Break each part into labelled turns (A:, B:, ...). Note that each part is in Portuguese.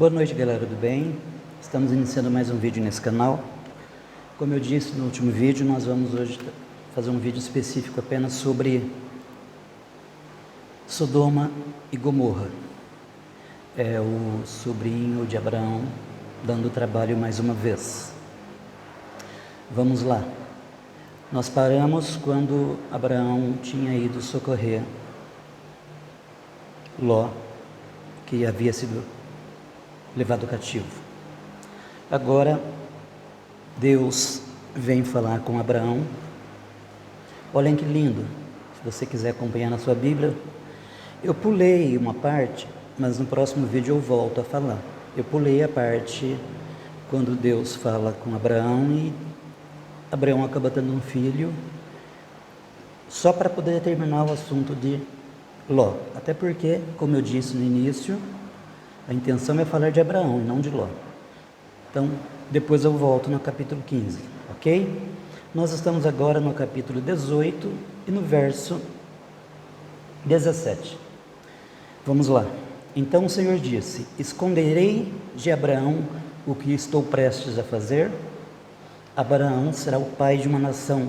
A: Boa noite, galera do bem. Estamos iniciando mais um vídeo nesse canal. Como eu disse no último vídeo, nós vamos hoje fazer um vídeo específico apenas sobre Sodoma e Gomorra. É o sobrinho de Abraão dando trabalho mais uma vez. Vamos lá. Nós paramos quando Abraão tinha ido socorrer Ló, que havia sido levado cativo. Agora Deus vem falar com Abraão. Olhem que lindo. Se você quiser acompanhar na sua Bíblia, eu pulei uma parte, mas no próximo vídeo eu volto a falar. Eu pulei a parte quando Deus fala com Abraão e Abraão acaba tendo um filho, só para poder terminar o assunto de Ló. Até porque, como eu disse no início, a intenção é falar de Abraão e não de Ló. Então, depois eu volto no capítulo 15, ok? Nós estamos agora no capítulo 18 e no verso 17. Vamos lá. Então o Senhor disse: esconderei de Abraão o que estou prestes a fazer? Abraão será o pai de uma nação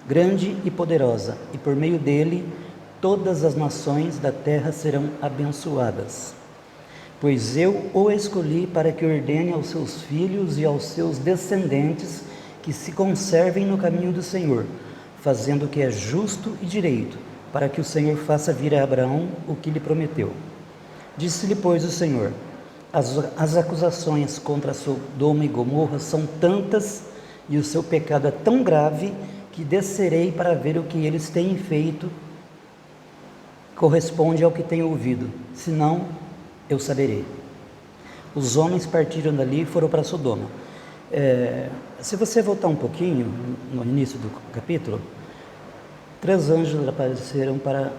A: grande e poderosa, e por meio dele todas as nações da terra serão abençoadas. Pois eu o escolhi para que ordene aos seus filhos e aos seus descendentes que se conservem no caminho do Senhor, fazendo o que é justo e direito, para que o Senhor faça vir a Abraão o que lhe prometeu. Disse-lhe, pois, o Senhor: as acusações contra Sodoma e Gomorra são tantas e o seu pecado é tão grave que descerei para ver o que eles têm feito corresponde ao que tenho ouvido, senão eu saberei. Os homens partiram dali e foram para Sodoma. Se você voltar um pouquinho no início do capítulo, 3 anjos apareceram para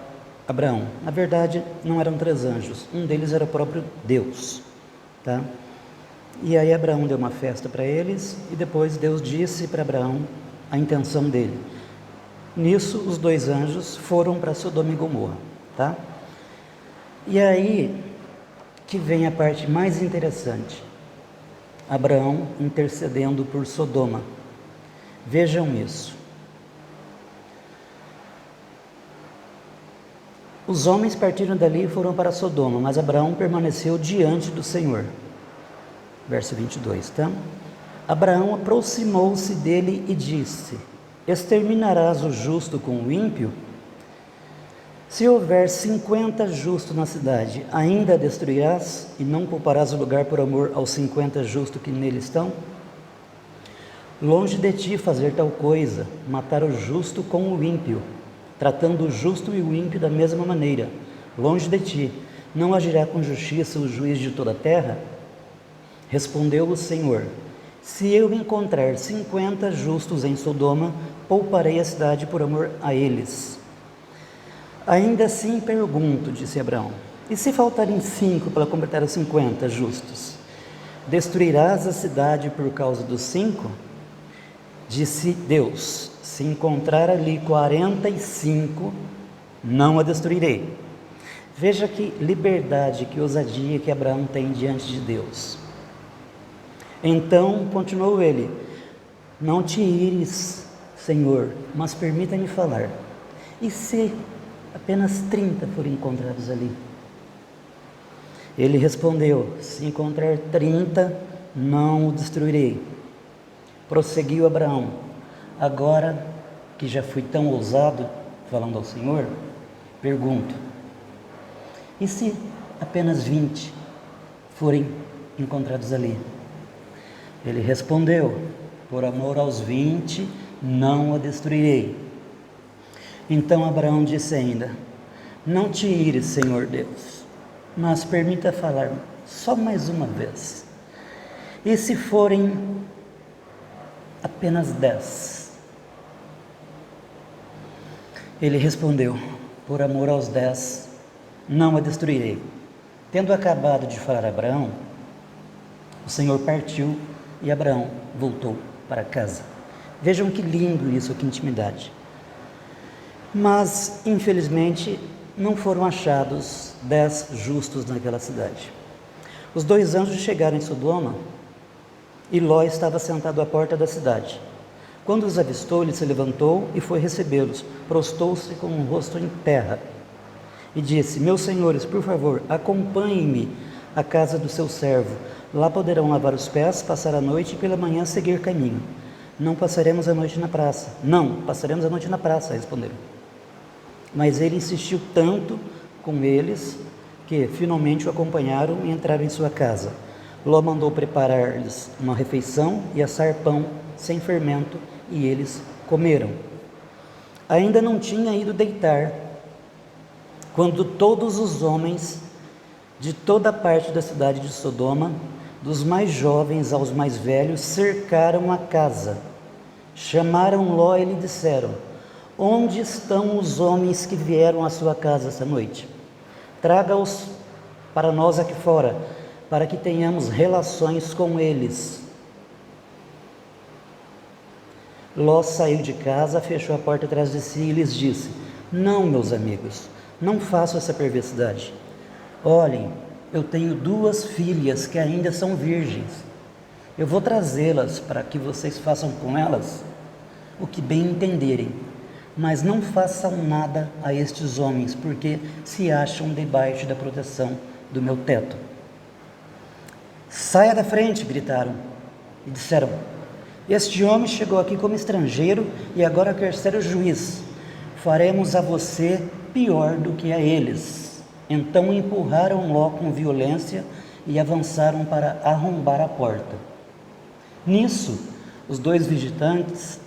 A: Abraão. Na verdade, não eram 3 anjos, um deles era o próprio Deus, tá? E aí Abraão deu uma festa para eles e depois Deus disse para Abraão a intenção dele. Nisso, os 2 anjos foram para Sodoma e Gomorra, tá? E aí que vem a parte mais interessante. Abraão intercedendo por Sodoma. Vejam isso. Os homens partiram dali e foram para Sodoma, mas Abraão permaneceu diante do Senhor. Verso 22, tá? Abraão aproximou-se dele e disse: exterminarás o justo com o ímpio? Se houver 50 justos na cidade, ainda a destruirás e não pouparás o lugar por amor aos 50 justos que nele estão? Longe de ti fazer tal coisa, matar o justo com o ímpio, tratando o justo e o ímpio da mesma maneira. Longe de ti, não agirá com justiça o juiz de toda a terra? Respondeu o Senhor: se eu encontrar 50 justos em Sodoma, pouparei a cidade por amor a eles. Ainda assim pergunto, disse Abraão, e se faltarem 5 para completar os 50 justos? Destruirás a cidade por causa dos 5? Disse Deus: se encontrar ali 45, não a destruirei. Veja que liberdade, que ousadia que Abraão tem diante de Deus. Então continuou ele: não te ires, Senhor, mas permita-me falar. E se apenas 30 forem encontrados ali? Ele respondeu: se encontrar 30, não o destruirei. Prosseguiu Abraão: agora que já fui tão ousado falando ao Senhor, pergunto: e se apenas 20 forem encontrados ali? Ele respondeu: por amor aos 20, não a destruirei. Então Abraão disse ainda: não te ires, Senhor Deus, mas permita falar só mais uma vez. E se forem apenas 10? Ele respondeu: por amor aos 10, não a destruirei. Tendo acabado de falar a Abraão, o Senhor partiu e Abraão voltou para casa. Vejam que lindo isso, que intimidade. Mas, infelizmente, não foram achados 10 justos naquela cidade. Os 2 anjos chegaram em Sodoma e Ló estava sentado à porta da cidade. Quando os avistou, ele se levantou e foi recebê-los. Prostou-se com o rosto em terra e disse: meus senhores, por favor, acompanhem-me à casa do seu servo. Lá poderão lavar os pés, passar a noite e pela manhã seguir caminho. Não passaremos a noite na praça. Não, passaremos a noite na praça, responderam. Mas ele insistiu tanto com eles que finalmente o acompanharam e entraram em sua casa. Ló mandou preparar-lhes uma refeição e assar pão sem fermento, e eles comeram. Ainda não tinha ido deitar, quando todos os homens de toda a parte da cidade de Sodoma, dos mais jovens aos mais velhos, cercaram a casa. Chamaram Ló e lhe disseram: onde estão os homens que vieram à sua casa esta noite? Traga-os para nós aqui fora, para que tenhamos relações com eles. Ló saiu de casa, fechou a porta atrás de si e lhes disse: não, meus amigos, não façam essa perversidade. Olhem, eu tenho 2 filhas que ainda são virgens. Eu vou trazê-las para que vocês façam com elas o que bem entenderem, mas não façam nada a estes homens, porque se acham debaixo da proteção do meu teto. Saia da frente, gritaram, e disseram: este homem chegou aqui como estrangeiro e agora quer ser o juiz. Faremos a você pior do que a eles. Então empurraram Ló com violência e avançaram para arrombar a porta. Nisso, os 2 visitantes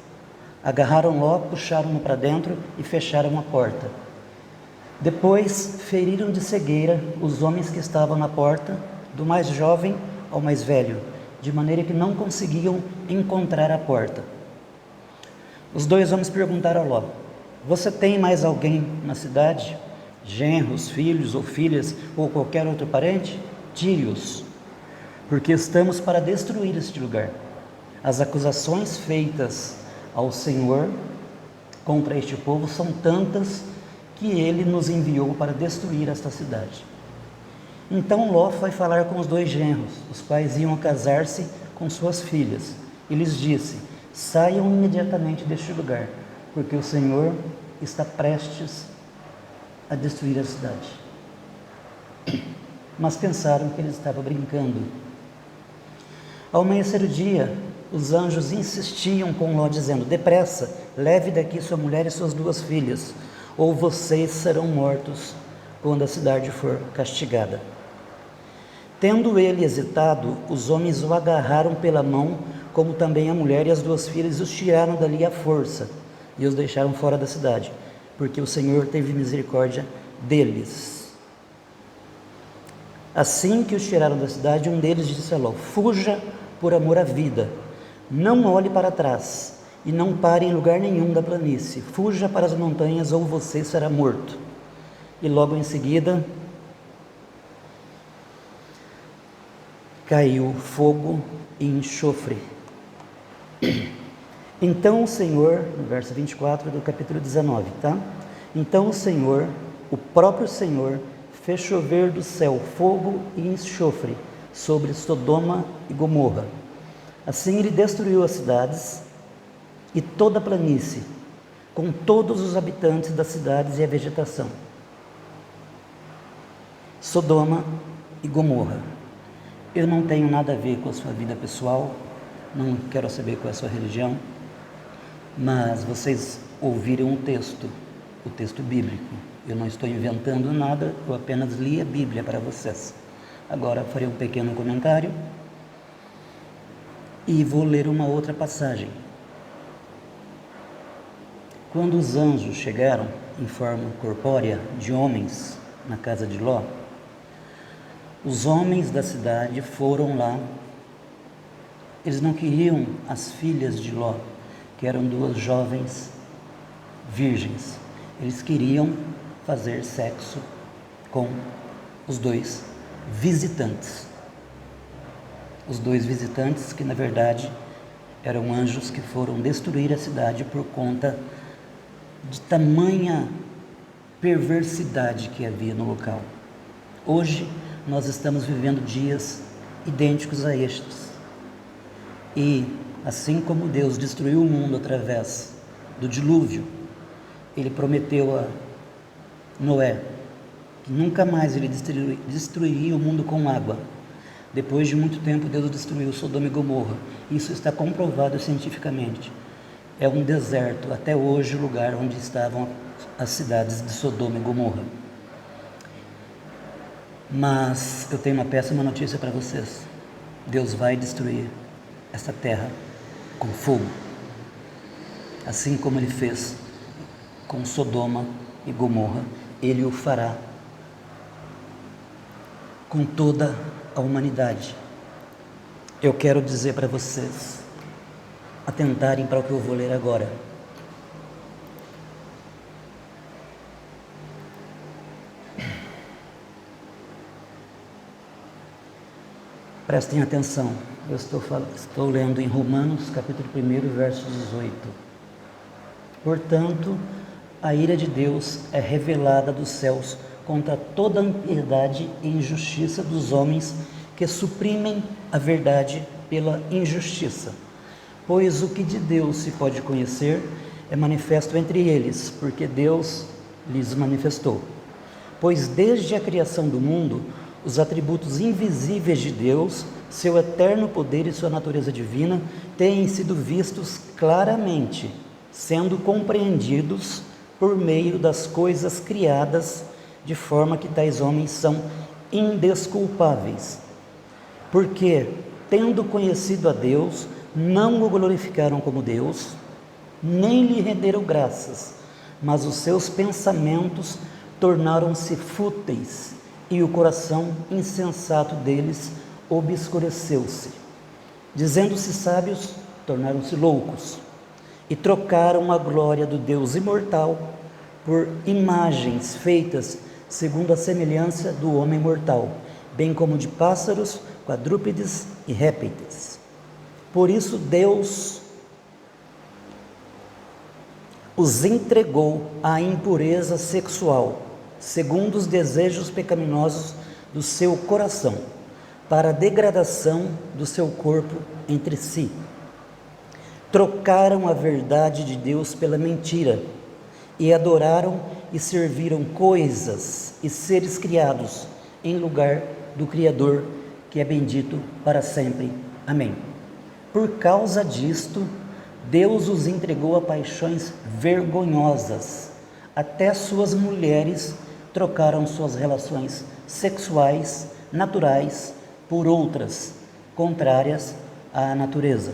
A: agarraram Ló, puxaram-no para dentro e fecharam a porta. Depois feriram de cegueira os homens que estavam na porta, do mais jovem ao mais velho, de maneira que não conseguiam encontrar a porta. Os 2 homens perguntaram a Ló: você tem mais alguém na cidade? Genros, filhos ou filhas ou qualquer outro parente? Tire-os, porque estamos para destruir este lugar. As acusações feitas ao Senhor contra este povo são tantas que ele nos enviou para destruir esta cidade. Então Ló foi falar com os 2 genros, os quais iam casar-se com suas filhas, e lhes disse: saiam imediatamente deste lugar, porque o Senhor está prestes a destruir a cidade. Mas pensaram que ele estava brincando. Ao amanhecer o dia, os anjos insistiam com Ló, dizendo: depressa, leve daqui sua mulher e suas 2 filhas, ou vocês serão mortos quando a cidade for castigada. Tendo ele hesitado, os homens o agarraram pela mão, como também a mulher e as 2 filhas, e os tiraram dali à força, e os deixaram fora da cidade, porque o Senhor teve misericórdia deles. Assim que os tiraram da cidade, um deles disse a Ló: fuja por amor à vida, não olhe para trás, e não pare em lugar nenhum da planície, fuja para as montanhas, ou você será morto. E logo em seguida caiu fogo e enxofre. Então o Senhor, no verso 24 do capítulo 19, tá? Então o Senhor, o próprio Senhor, fez chover do céu fogo e enxofre sobre Sodoma e Gomorra. Assim ele destruiu as cidades e toda a planície, com todos os habitantes das cidades e a vegetação. Sodoma e Gomorra. Eu não tenho nada a ver com a sua vida pessoal, não quero saber qual é a sua religião, mas vocês ouviram o texto bíblico. Eu não estou inventando nada, eu apenas li a Bíblia para vocês. Agora farei um pequeno comentário e vou ler uma outra passagem. Quando os anjos chegaram em forma corpórea de homens na casa de Ló, os homens da cidade foram lá. Eles não queriam as filhas de Ló, que eram 2 jovens virgens. Eles queriam fazer sexo com os 2 visitantes. Os 2 visitantes que, na verdade, eram anjos que foram destruir a cidade por conta de tamanha perversidade que havia no local. Hoje, nós estamos vivendo dias idênticos a estes. E assim como Deus destruiu o mundo através do dilúvio, Ele prometeu a Noé que nunca mais Ele destruiria o mundo com água. Depois de muito tempo, Deus destruiu Sodoma e Gomorra. Isso está comprovado cientificamente. É um deserto, até hoje, o lugar onde estavam as cidades de Sodoma e Gomorra. Mas eu tenho uma péssima notícia para vocês. Deus vai destruir essa terra com fogo, assim como Ele fez com Sodoma e Gomorra. Ele o fará com toda a humanidade. Eu quero dizer para vocês atentarem para o que eu vou ler agora. Prestem atenção, eu estou lendo em Romanos, capítulo 1, verso 18. Portanto, a ira de Deus é revelada dos céus contra toda a impiedade e injustiça dos homens que suprimem a verdade pela injustiça. Pois o que de Deus se pode conhecer é manifesto entre eles, porque Deus lhes manifestou. Pois desde a criação do mundo, os atributos invisíveis de Deus, seu eterno poder e sua natureza divina, têm sido vistos claramente, sendo compreendidos por meio das coisas criadas, de forma que tais homens são indesculpáveis. Porque, tendo conhecido a Deus, não o glorificaram como Deus, nem lhe renderam graças, mas os seus pensamentos tornaram-se fúteis, e o coração insensato deles obscureceu-se. Dizendo-se sábios, tornaram-se loucos, e trocaram a glória do Deus imortal por imagens feitas segundo a semelhança do homem mortal, bem como de pássaros, quadrúpedes e répteis. Por isso Deus os entregou à impureza sexual, segundo os desejos pecaminosos do seu coração, para a degradação do seu corpo entre si. Trocaram a verdade de Deus pela mentira, e adoraram e serviram coisas e seres criados em lugar do Criador, que é bendito para sempre. Amém. Por causa disto, Deus os entregou a paixões vergonhosas. Até suas mulheres trocaram suas relações sexuais naturais por outras, contrárias à natureza.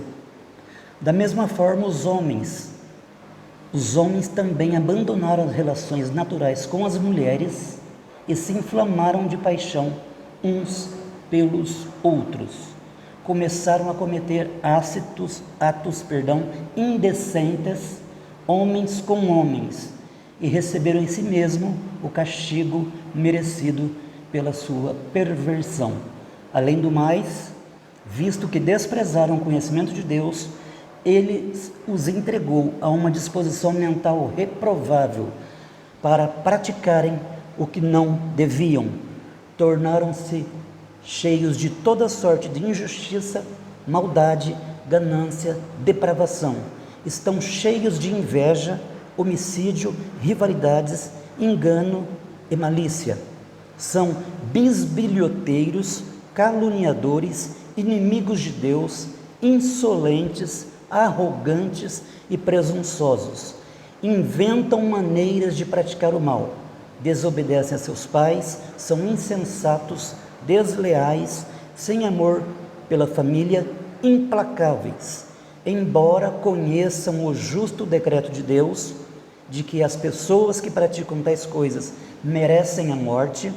A: Da mesma forma, os homens também abandonaram as relações naturais com as mulheres e se inflamaram de paixão uns pelos outros. Começaram a cometer atos indecentes, homens com homens, e receberam em si mesmo o castigo merecido pela sua perversão. Além do mais, visto que desprezaram o conhecimento de Deus, Ele os entregou a uma disposição mental reprovável para praticarem o que não deviam. Tornaram-se cheios de toda sorte de injustiça, maldade, ganância, depravação. Estão cheios de inveja, homicídio, rivalidades, engano e malícia. São bisbilhoteiros, caluniadores, inimigos de Deus, insolentes, arrogantes e presunçosos. Inventam maneiras de praticar o mal, desobedecem a seus pais, são insensatos, desleais, sem amor pela família, implacáveis. Embora conheçam o justo decreto de Deus, de que as pessoas que praticam tais coisas merecem a morte,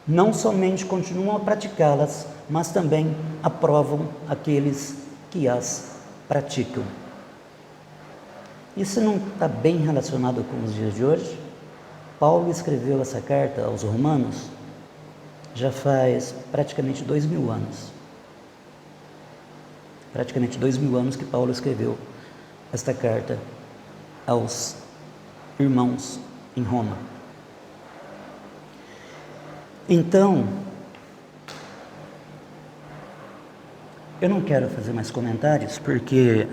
A: não somente continuam a praticá-las, mas também aprovam aqueles que as praticam. Isso não está bem relacionado com os dias de hoje? Paulo escreveu essa carta aos Romanos já faz praticamente 2000 anos. Praticamente 2000 anos que Paulo escreveu esta carta aos irmãos em Roma. Então, Eu não quero fazer mais comentários, porque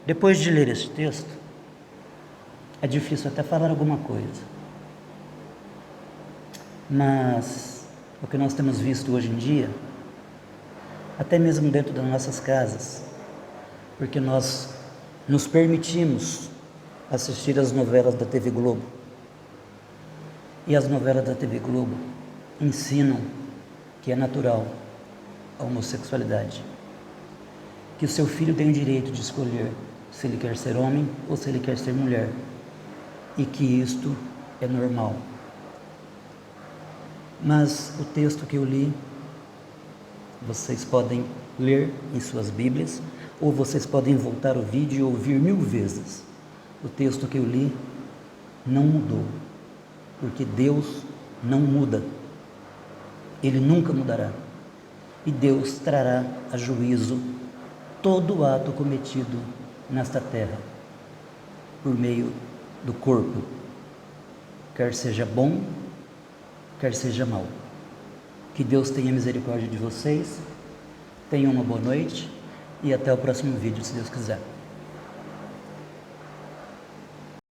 A: depois de ler este texto, é difícil até falar alguma coisa. Mas o que nós temos visto hoje em dia, até mesmo dentro das nossas casas, porque nós nos permitimos assistir às novelas da TV Globo. E as novelas da TV Globo ensinam que é natural a homossexualidade. Que o seu filho tem o direito de escolher se ele quer ser homem ou se ele quer ser mulher. E que isto é normal. Mas o texto que eu li, vocês podem ler em suas Bíblias, ou vocês podem voltar o vídeo e ouvir 1000 vezes. O texto que eu li não mudou, porque Deus não muda. Ele nunca mudará. E Deus trará a juízo todo ato cometido nesta terra, por meio do corpo, quer seja bom, quer seja mau. Que Deus tenha misericórdia de vocês, tenham uma boa noite e até o próximo vídeo, se Deus quiser.